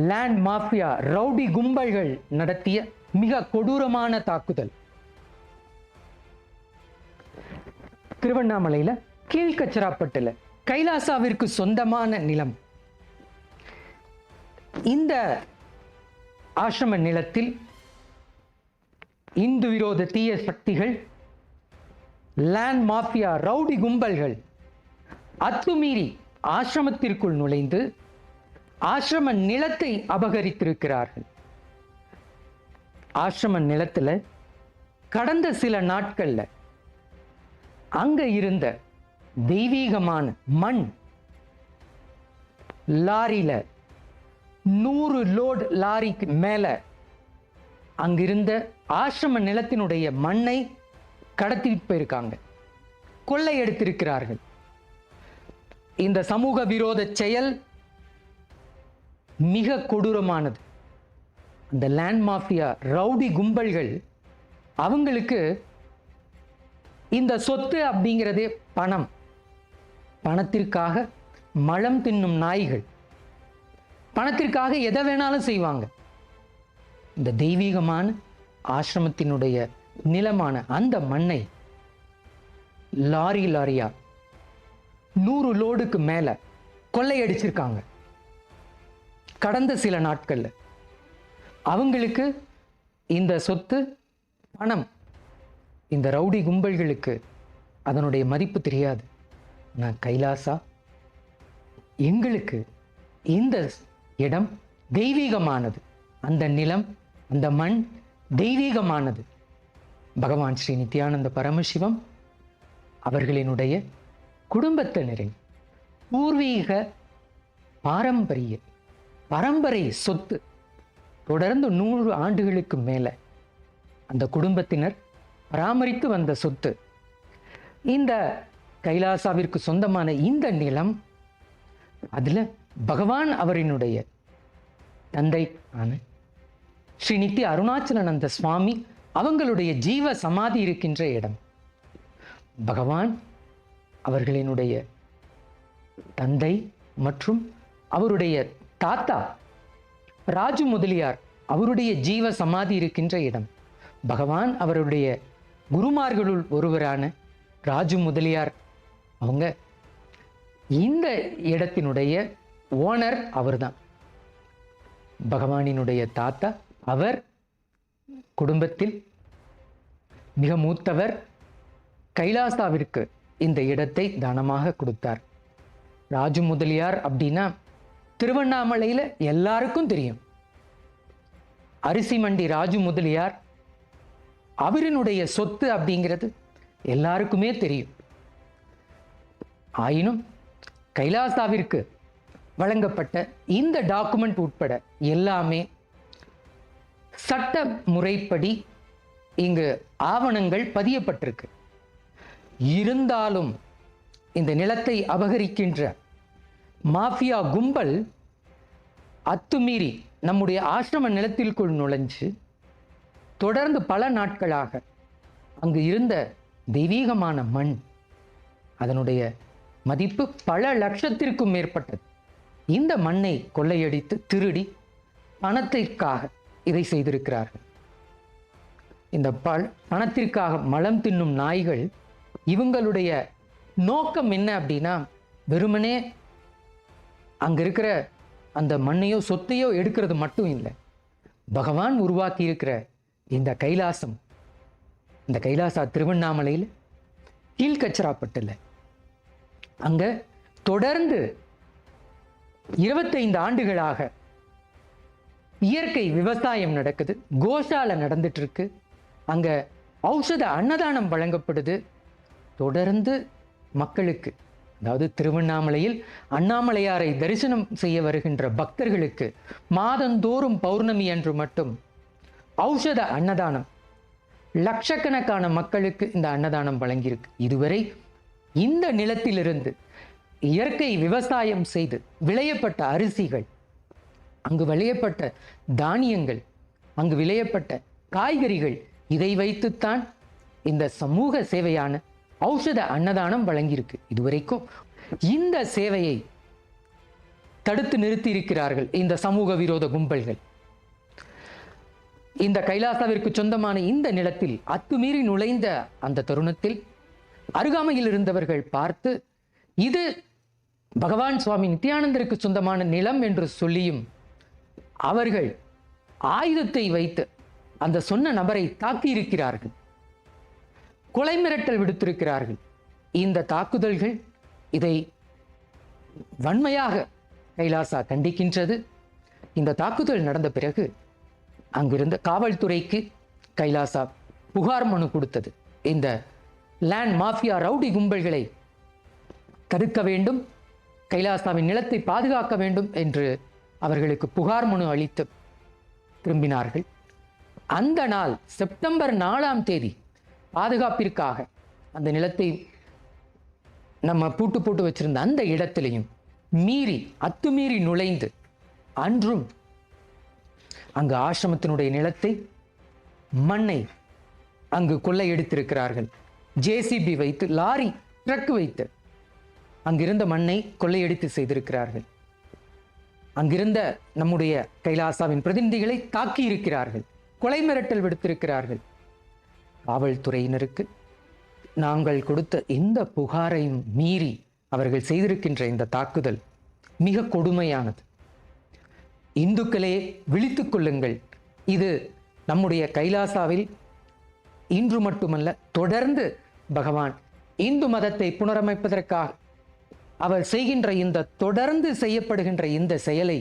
land mafia rowdy கும்பல்கள் நடத்திய மிக கொடூரமான தாக்குதல். திருவண்ணாமலையில் கீழ்கச்சராப்பட்டுல கைலாசாவிற்கு சொந்தமான நிலம். இந்த ஆசிரம நிலத்தில் இந்து விரோத தீய சக்திகள், லேண்ட் மாஃபியா ரவுடி கும்பல்கள் அத்துமீறி ஆசிரமத்திற்குள் நுழைந்து ஆசிரம நிலத்தை அபகரித்திருக்கிறார்கள். ஆசிரம நிலத்துல கடந்த சில நாட்கள்ல அங்க இருந்த தெய்வீகமான மண் லாரியில 100 லோட் லாரிக்கு மேல அங்கிருந்த ஆசிரம நிலத்தினுடைய மண்ணை கடத்திட்டு போயிருக்காங்க, கொள்ளை எடுத்திருக்கிறார்கள். இந்த சமூக விரோத செயல் மிக கொடூரமானது. அந்த லேண்ட் மாஃபியா ரவுடி கும்பல்கள் அவங்களுக்கு இந்த சொத்து அப்படிங்கிறதே பணம். பணத்திற்காக மலம் தின்னும் நாய்கள், பணத்திற்காக எதை வேணாலும் செய்வாங்க. இந்த தெய்வீகமான ஆசிரமத்தினுடைய நிலமான அந்த மண்ணை லாரி லாரியா 100 லோடுக்கு மேல கொள்ளையடிச்சிருக்காங்க கடந்த சில நாட்கள்ல. அவங்களுக்கு இந்த சொத்து பணம், இந்த ரவுடி கும்பல்களுக்கு அதனுடைய மதிப்பு தெரியாது. நான் கைலாசா, எங்களுக்கு இந்த இடம் தெய்வீகமானது, அந்த நிலம் அந்த மண் தெய்வீகமானது. பகவான் ஸ்ரீ நித்யானந்த பரமசிவம் அவர்களினுடைய குடும்பத்தினரின் பூர்வீக பாரம்பரிய பரம்பரை சொத்து. தொடர்ந்து 100 ஆண்டுகளுக்கு மேல அந்த குடும்பத்தினர் பராமரித்து வந்த சொத்து. இந்த கைலாசாவிற்கு சொந்தமான இந்த நிலம், அதுல பகவான் அவரினுடைய தந்தை ஆன ஸ்ரீ நித்திய அருணாச்சலானந்த சுவாமி அவங்களுடைய ஜீவ சமாதி இருக்கின்ற இடம். பகவான் அவர்களினுடைய தந்தை மற்றும் அவருடைய தாத்தா ராஜு முதலியார் அவருடைய ஜீவ சமாதி இருக்கின்ற இடம். பகவான் அவருடைய குருமார்களுள் ஒருவரான ராஜு முதலியார் அவங்க இந்த இடத்தினுடைய ஓனர் அவர்தான். பகவானினுடைய தாத்தா, அவர் குடும்பத்தில் மிக மூத்தவர். கைலாசாவிற்கு இந்த இடத்தை தானமாக கொடுத்தார். ராஜு முதலியார் அப்படின்னா திருவண்ணாமலையில எல்லாருக்கும் தெரியும். அரிசி மண்டி ராஜு முதலியார் அவரினுடைய சொத்து அப்படிங்கிறது எல்லாருக்குமே தெரியும். ஆயினும் கைலாசாவிற்கு வழங்கப்பட்ட இந்த டாக்குமெண்ட் உட்பட எல்லாமே சட்ட முறைப்படி இங்கு ஆவணங்கள் பதியப்பட்டிருக்கு. இருந்தாலும் இந்த நிலத்தை அபகரிக்கின்ற மாஃபியா கும்பல் அத்துமீறி நம்முடைய ஆசிரம நிலத்திற்குள் நுழைஞ்சு தொடர்ந்து பல நாட்களாக அங்கு இருந்த தெய்வீகமான மண், அதனுடைய மதிப்பு பல லட்சத்திற்கும் மேற்பட்டது. இந்த மண்ணை கொள்ளையடித்து திருடி பணத்திற்காக இதை செய்திருக்கிறார்கள். இந்த பணத்திற்காக மலம் தின்னும் நாய்கள் இவங்களுடைய நோக்கம் என்ன அப்படின்னா, வெறுமனே அங்க இருக்கிற அந்த மண்ணையோ சொத்தையோ எடுக்கிறது மட்டும் இல்லை. பகவான் உருவாக்கி இருக்கிற இந்த கைலாசம், இந்த கைலாசா திருவண்ணாமலையில் கீழ்கச்சராப்பட்டுல அங்க தொடர்ந்து 25 ஆண்டுகளாக இயற்கை விவசாயம் நடக்குது, கோஷாலை நடந்துட்டு இருக்கு, அங்க ஔஷத அன்னதானம் வழங்கப்படுது. தொடர்ந்து மக்களுக்கு, அதாவது திருவண்ணாமலையில் அண்ணாமலையாரை தரிசனம் செய்ய வருகின்ற பக்தர்களுக்கு மாதந்தோறும் பௌர்ணமி அன்று மட்டும் ஔஷத அன்னதானம் லட்சக்கணக்கான மக்களுக்கு இந்த அன்னதானம் வழங்கியிருக்கு. இதுவரை இந்த நிலத்திலிருந்து இயற்கை விவசாயம் செய்து விளையப்பட்ட அரிசிகள், அங்கு விளையப்பட்ட தானியங்கள், அங்கு விளையப்பட்ட காய்கறிகள், இதை வைத்துத்தான் இந்த சமூக சேவையான ஔஷத அன்னதானம் வழங்கியிருக்கு. இதுவரைக்கும் இந்த சேவையை தடுத்து நிறுத்தி இருக்கிறார்கள் இந்த சமூக விரோத கும்பல்கள். இந்த கைலாசாவிற்கு சொந்தமான இந்த நிலத்தில் அத்துமீறி நுழைந்த அந்த தருணத்தில் அருகாமையில் இருந்தவர்கள் பார்த்து, இது பகவான் சுவாமி நித்யானந்தருக்கு சொந்தமான நிலம் என்று சொல்லியும் அவர்கள் ஆயுதத்தை வைத்து அந்த சொன்ன நபரை தாக்கி இருக்கிறார்கள், கொலை மிரட்டல் விடுத்திருக்கிறார்கள். இந்த தாக்குதல்கள், இதை வன்மையாக கைலாசா கண்டிக்கின்றது. இந்த தாக்குதல் நடந்த பிறகு அங்கிருந்த காவல்துறைக்கு கைலாசா புகார் மனு கொடுத்தது. இந்த லேண்ட் மாஃபியா ரவுடி கும்பல்களை தடுக்க வேண்டும், கைலாசாவின் நிலத்தை பாதுகாக்க வேண்டும் என்று அவர்களுக்கு புகார் மனு அளித்து திரும்பினார்கள். அந்த நாள் செப்டம்பர் 4ஆம் தேதி பாதுகாப்பிற்காக அந்த நிலத்தை நம்ம பூட்டு போட்டு வச்சிருந்த அந்த இடத்திலையும் மீறி அத்துமீறி நுழைந்து அன்றும் அங்கு ஆசிரமத்தினுடைய நிலத்தை, மண்ணை அங்கு கொள்ளையடித்திருக்கிறார்கள். ஜேசிபி வைத்து, லாரி ட்ரக் வைத்து அங்கிருந்த மண்ணை கொள்ளையடித்து செய்திருக்கிறார்கள். அங்கிருந்த நம்முடைய கைலாசாவின் பிரதிநிதிகளை தாக்கி இருக்கிறார்கள், கொலை மிரட்டல் விடுத்திருக்கிறார்கள். காவல்துறையினருக்கு நாங்கள் கொடுத்த இந்த புகாரையும் மீறி அவர்கள் செய்திருக்கின்ற இந்த தாக்குதல் மிக கொடுமையானது. இந்துக்களே விழித்துக் கொள்ளுங்கள். இது நம்முடைய கைலாசாவில் இன்று மட்டுமல்ல, தொடர்ந்து பகவான் இந்து மதத்தை புனரமைப்பதற்காக அவர் செய்கின்ற இந்த தொடர்ந்து செய்யப்படுகின்ற இந்த செயலை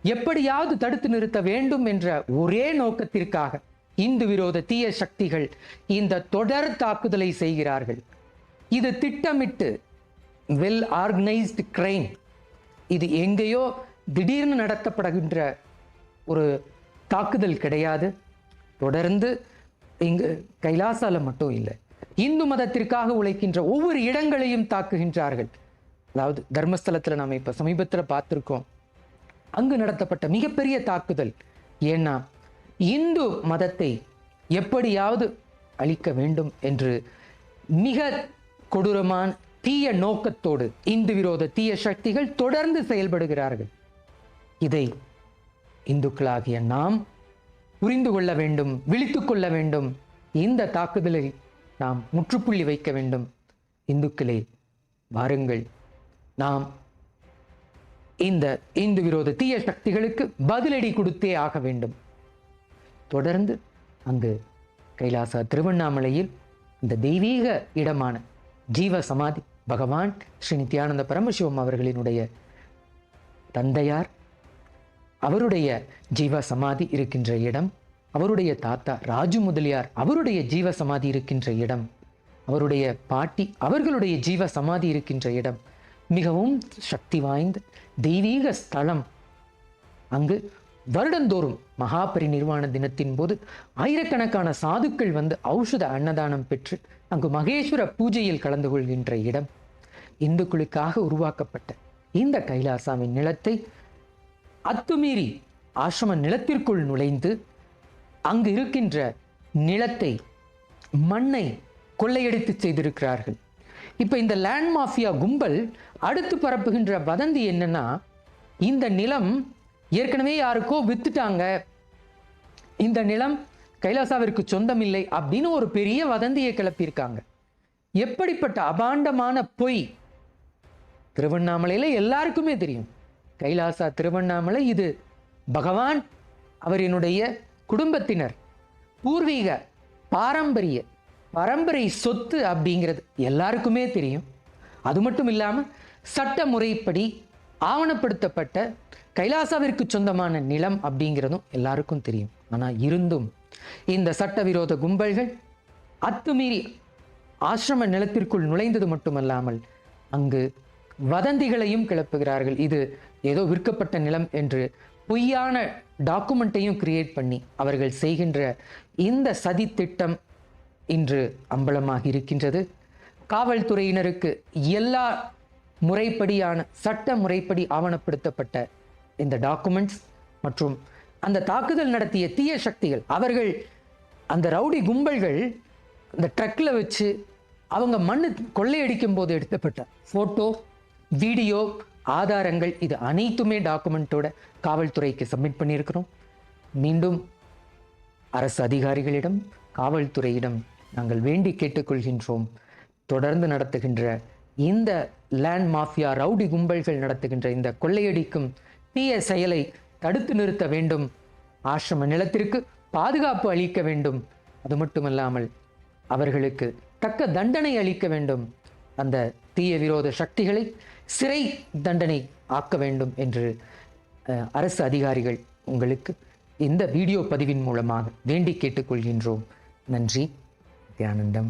எப்படியாவது தடுத்து நிறுத்த வேண்டும் என்ற ஒரே நோக்கத்திற்காக இந்து விரோத தீய சக்திகள் இந்த தொடர் தாக்குதலை செய்கிறார்கள். இது திட்டமிட்டு வெல் ஆர்கனைஸ்டு கிரைம். இது எங்கேயோ திடீர்னு நடத்தப்படுகின்ற ஒரு தாக்குதல் கிடையாது. தொடர்ந்து இங்கு கைலாசால மட்டும் இல்லை, இந்து மதத்திற்காக உழைக்கின்ற ஒவ்வொரு இடங்களையும் தாக்குகின்றார்கள். அதாவது தர்மஸ்தலத்தில் நாம் இப்போ சமீபத்தில் பார்த்துருக்கோம், அங்கு நடத்தப்பட்ட மிகப்பெரிய தாக்குதல். ஏன்னா இந்து மதத்தை எப்படியாவது அழிக்க வேண்டும் என்று மிக கொடூரமான தீய நோக்கத்தோடு இந்து விரோத தீய சக்திகள் தொடர்ந்து செயல்படுகிறார்கள். இதை இந்துக்களாகிய நாம் புரிந்து கொள்ள வேண்டும், விழித்துக் கொள்ள வேண்டும். இந்த தாக்குதலை நாம் முற்றுப்புள்ளி வைக்க வேண்டும். இந்துக்களே வாருங்கள், நாம் இந்த இந்து விரோத தீய சக்திகளுக்கு பதிலடி கொடுத்தே ஆக வேண்டும். தொடர்ந்து அங்கு கைலாசா திருவண்ணாமலையில் இந்த தெய்வீக இடமான ஜீவ சமாதி பகவான் ஸ்ரீ நித்யானந்த பரமசிவம் அவர்களினுடைய தந்தையார், அவருடைய ஜீவ சமாதி இருக்கின்ற இடம், அவருடைய தாத்தா ராஜு முதலியார் அவருடைய ஜீவ சமாதி இருக்கின்ற இடம், அவருடைய பாட்டி அவர்களுடைய ஜீவ சமாதி இருக்கின்ற இடம் மிகவும் சக்தி வாய்ந்த தெய்வீக ஸ்தலம். அங்கு வருடந்தோறும் மகா பரிநிர்வாண தினத்தின் போது ஆயிரக்கணக்கான சாதுக்கள் வந்து ஔஷத அன்னதானம் பெற்று அங்கு மகேஸ்வர பூஜையில் கலந்து கொள்கின்ற இடம். இந்துக்களுக்காக உருவாக்கப்பட்ட இந்த கைலாசாவின் நிலத்தை அத்துமீறி ஆசிரம நிலத்திற்குள் நுழைந்து அங்கு இருக்கின்ற நிலத்தை, மண்ணை கொள்ளையடித்து செய்திருக்கிறார்கள். இப்ப இந்த லேண்ட் மாஃபியா கும்பல் அடுத்து பரப்புகின்ற வதந்தி என்னன்னா, இந்த நிலம் ஏற்கனவே யாருக்கோ வித்துட்டாங்க, இந்த நிலம் கைலாசாவிற்கு சொந்தம் இல்லை அப்படின்னு ஒரு பெரிய வதந்தியை கிளப்பியிருக்காங்க. எப்படிப்பட்ட அபாண்டமான பொய்! திருவண்ணாமலையில எல்லாருக்குமே தெரியும், கைலாசா திருவண்ணாமலை இது பகவான் அவரினுடைய குடும்பத்தினர் பூர்வீக பரம்பரை சொத்து அப்படிங்கிறது எல்லாருக்குமே தெரியும். அது மட்டும் இல்லாம சட்ட முறைப்படி ஆவணப்படுத்தப்பட்ட கைலாசாவிற்கு சொந்தமான நிலம் அப்படிங்கிறதும் எல்லாருக்கும் தெரியும். ஆனா இருந்தும் இந்த சட்டவிரோத கும்பல்கள் அத்துமீறி ஆசிரம நிலத்திற்குள் நுழைந்தது மட்டுமல்லாமல் அங்கு வதந்திகளையும் கிளப்புகிறார்கள். இது ஏதோ விற்கப்பட்ட நிலம் என்று பொய்யான டாக்குமெண்ட்டையும் கிரியேட் பண்ணி அவர்கள் செய்கின்ற இந்த சதி திட்டம் இன்று அம்பலமாகி இருக்கின்றது. காவல்துறையினருக்கு எல்லா முறைப்படியான சட்ட முறைப்படி ஆவணப்படுத்தப்பட்ட இந்த டாக்குமெண்ட்ஸ் மற்றும் அந்த தாக்குதல் நடத்திய தீய சக்திகள், அவர்கள் அந்த ரவுடி கும்பல்கள் அந்த ட்ரக்ல வச்சு அவங்க மண்ணு கொள்ளையடிக்கும் போது எடுத்தப்பட்ட போட்டோ, வீடியோ, ஆதாரங்கள், இது அனைத்துமே டாக்குமெண்ட்டோட காவல்துறைக்கு சப்மிட் பண்ணியிருக்கிறோம். மீண்டும் அரசு அதிகாரிகளிடம், காவல்துறையிடம் நாங்கள் வேண்டி கேட்டுக்கொள்கின்றோம். தொடர்ந்து நடத்துகின்ற இந்த லேண்ட் மாஃபியா ரவுடி கும்பல்கள் நடத்துகின்ற இந்த கொள்ளையடிக்கும் தீய செயலை தடுத்து நிறுத்த வேண்டும். ஆசிரம நிலத்திற்கு பாதுகாப்பு அளிக்க வேண்டும். அது மட்டுமல்லாமல் அவர்களுக்கு தக்க தண்டனை அளிக்க வேண்டும். அந்த தீய விரோத சக்திகளை சிறை தண்டனை ஆக்க வேண்டும் என்று அரசு அதிகாரிகள் உங்களுக்கு இந்த வீடியோ பதிவின் மூலமாக வேண்டி கேட்டுக்கொள்கின்றோம். நன்றி. நித்யானந்தம்.